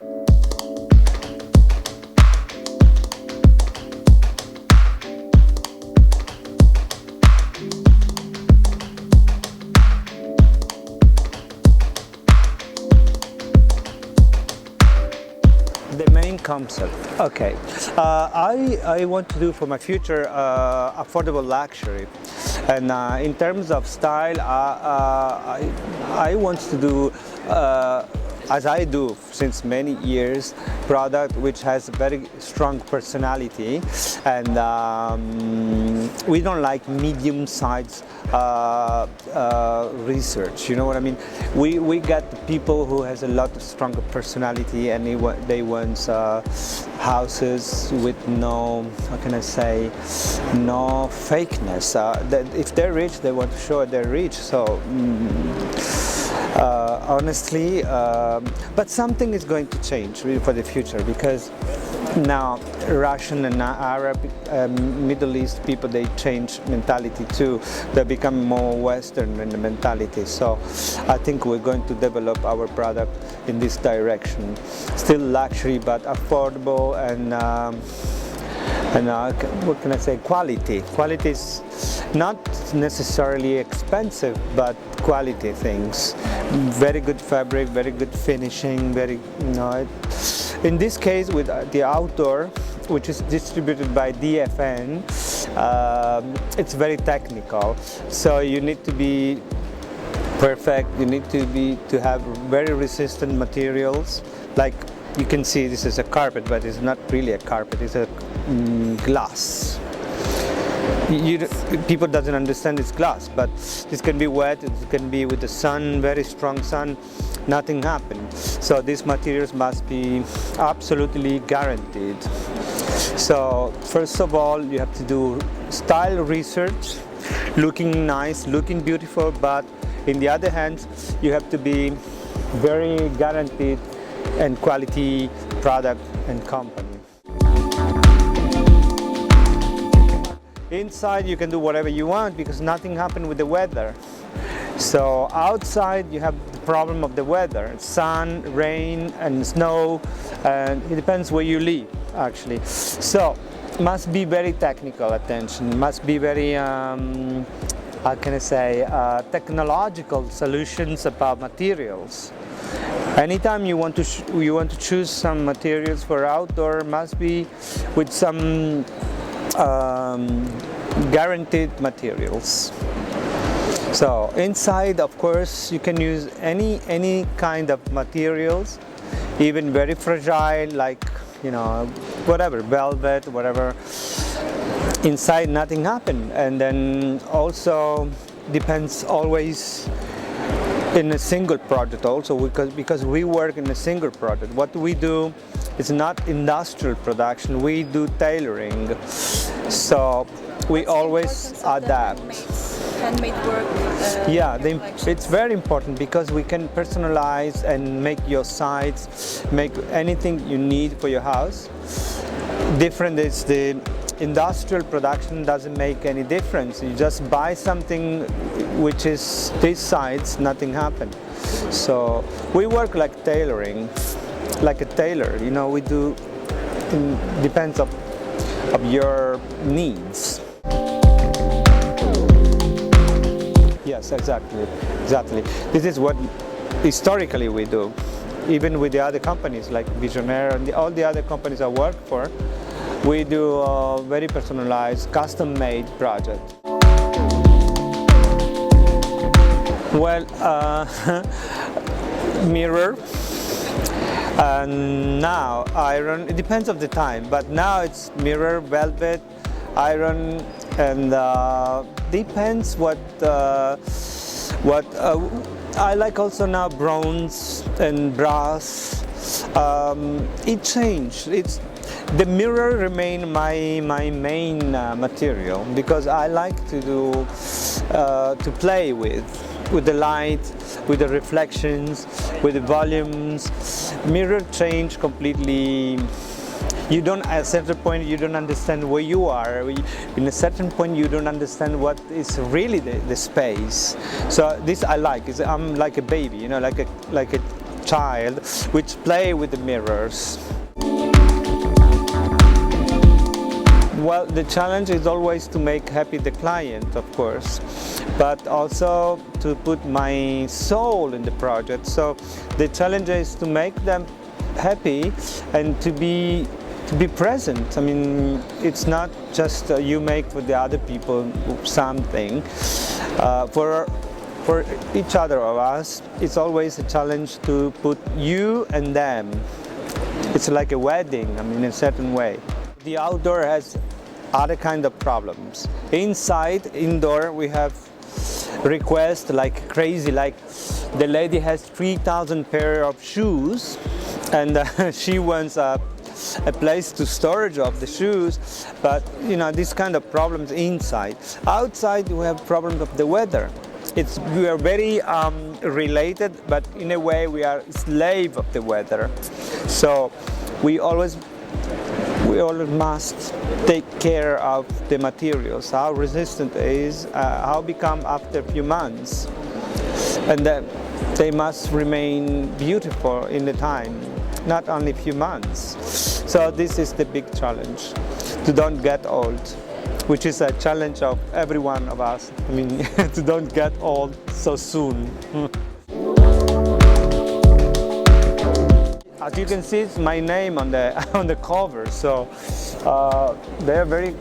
The main concept. Okay, I want to do for my future affordable luxury, and in terms of style, I want to do as I do since many years, product which has very strong personality, and we don't like medium-sized research. You know what I mean? We get people who has a lot of stronger personality, and they want houses with no, how can I say, no fakeness. That if they're rich, they want to show they're rich. So. Honestly, but something is going to change really for the future, because now Russian and Arab, Middle East people, they change mentality too. They become more Western in the mentality. So I think we're going to develop our product in this direction. Still luxury, but affordable, and what can I say? Quality. Quality is not necessarily expensive, but quality things. Very good fabric, very good finishing, very, in this case with the outdoor, which is distributed by DFN, it's very technical. So you need to be perfect. You need to have very resistant materials. Like you can see, this is a carpet, but it's not really a carpet. It's a glass. People doesn't understand it's glass, but this can be wet, it can be with the sun, very strong sun, nothing happens. So these materials must be absolutely guaranteed. So first of all, you have to do style research, looking nice, looking beautiful, but in the other hand, you have to be very guaranteed and quality product and company. Inside you can do whatever you want because nothing happened with the weather. So outside you have the problem of the weather, sun, rain and snow, and it depends where you live actually. So must be very technical attention, must be very how can I say, technological solutions about materials. Anytime you want to choose some materials for outdoor, must be with some guaranteed materials. So inside, of course, you can use any kind of materials, even very fragile, like whatever, velvet, whatever. Inside, nothing happened, and then also depends always in a single project also, because we work in a single project. What we do is not industrial production, we do tailoring. So we always adapt. Handmade work. It's very important because we can personalize and make your sites, make anything you need for your house. Different is the industrial production, doesn't make any difference. You just buy something which is this size, nothing happened. So we work like tailoring, like a tailor. We do. It depends of your needs. Yes, exactly. This is what historically we do. Even with the other companies like Visionaire and all the other companies I work for, we do a very personalized, custom-made project. Well, mirror, and now iron. It depends of the time, but now it's mirror, velvet, iron, and depends what I like. Also now bronze and brass. It changed. The mirror remain my main material because I like to do to play with the light, with the reflections, with the volumes. Mirror change completely. You don't, at a certain point, you don't understand where you are. In a certain point, you don't understand what is really the space. So this I like. I'm like a baby, like a child which play with the mirrors. Well, the challenge is always to make happy the client, of course, but also to put my soul in the project. So the challenge is to make them happy and to be present. I mean, it's not just you make for the other people something. For each other of us, it's always a challenge to put you and them. It's like a wedding, I mean, in a certain way. The outdoor has other kind of problems. Indoor, we have requests like crazy, like the lady has 3,000 pair of shoes and she wants a place to storage of the shoes, but you know, these kind of problems inside. Outside, we have problems of the weather. We are very related, but in a way we are slave of the weather. So we always must take care of the materials, how resistant it is, how become after a few months, and that they must remain beautiful in the time, not only a few months. So this is the big challenge, to don't get old, which is a challenge of every one of us. I mean, to don't get old so soon. As you can see, it's my name on the cover. So they're very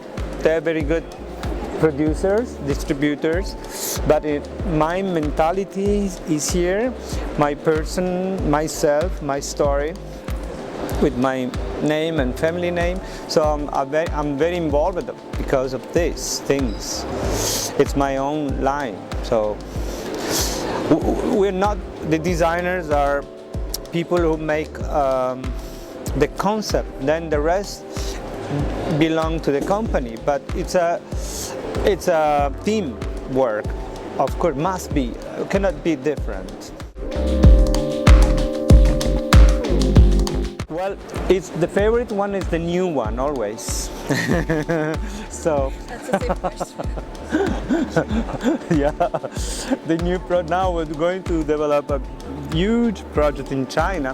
good producers, distributors. But my mentality is here, my person, myself, my story, with my name and family name. So I'm very involved with it because of these things. It's my own line. So we're not, the designers are people who make the concept, then the rest belong to the company. But it's a team work. Of course, must be, cannot be different. Well, the favorite one is the new one always. So that's the same question. yeah, the new now we're going to develop a huge project in China,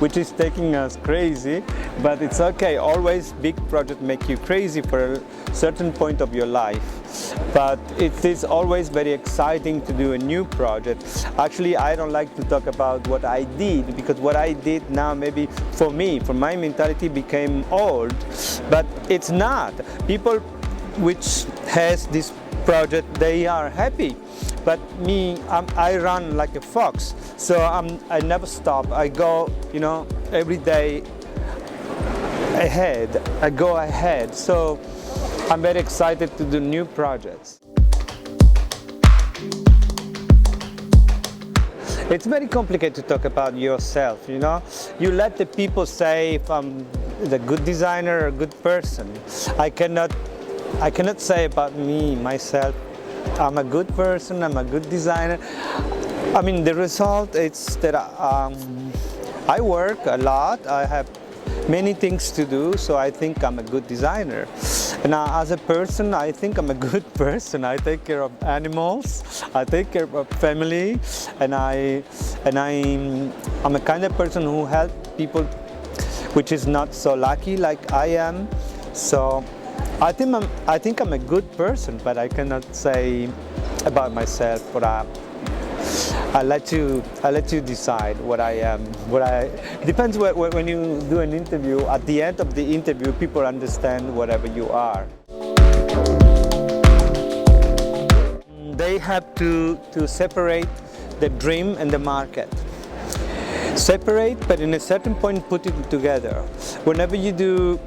which is taking us crazy, but it's okay. Always big projects make you crazy for a certain point of your life. But it is always very exciting to do a new project. Actually, I don't like to talk about what I did, because what I did now maybe for me, for my mentality, became old, but it's not. People which has this project, they are happy. But me, I run like a fox, so I never stop. I go, you know, every day ahead. I go ahead. So I'm very excited to do new projects. It's very complicated to talk about yourself, you know. You let the people say if I'm a good designer or a good person. I cannot say about me, myself, I'm a good person, I'm a good designer. I mean, the result is that I work a lot, I have many things to do, so I think I'm a good designer. And as a person, I think I'm a good person. I take care of animals, I take care of family, and I'm a kind of person who helps people which is not so lucky like I am. So I think I'm a good person, but I cannot say about myself. But I let you decide what I am. Depends when you do an interview. At the end of the interview, people understand whatever you are. They have to separate the dream and the market. Separate, but in a certain point, put it together. Whenever you do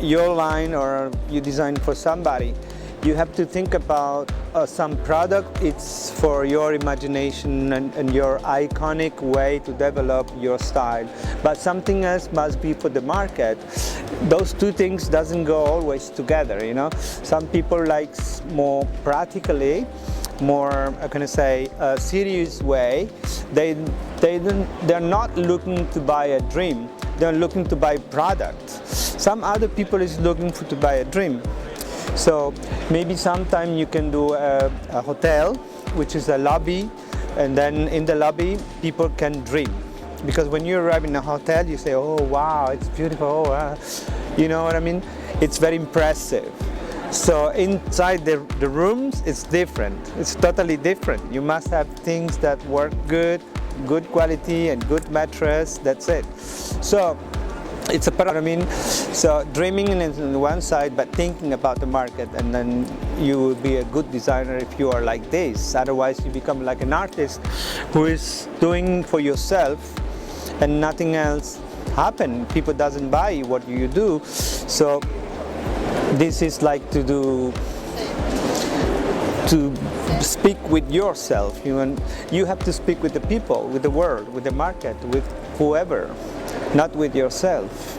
your line or you design for somebody, you have to think about some product. It's for your imagination and your iconic way to develop your style. But something else must be for the market. Those two things doesn't go always together, you know. Some people like more practically, more, how can I say, a serious way. They're not looking to buy a dream. They're looking to buy product. Some other people is looking to buy a dream. So maybe sometime you can do a hotel, which is a lobby, and then in the lobby people can dream. because when you arrive in a hotel, you say, oh wow, it's beautiful, oh, you know what I mean? It's very impressive. So inside the rooms, it's different. It's totally different. You must have things that work good quality and good mattress, that's it. So it's a part, I mean, so dreaming is on one side, but thinking about the market, and then you will be a good designer if you are like this. Otherwise, you become like an artist who is doing for yourself and nothing else happen. People doesn't buy what you do. So this is like to speak with yourself. You have to speak with the people, with the world, with the market, with whoever, not with yourself.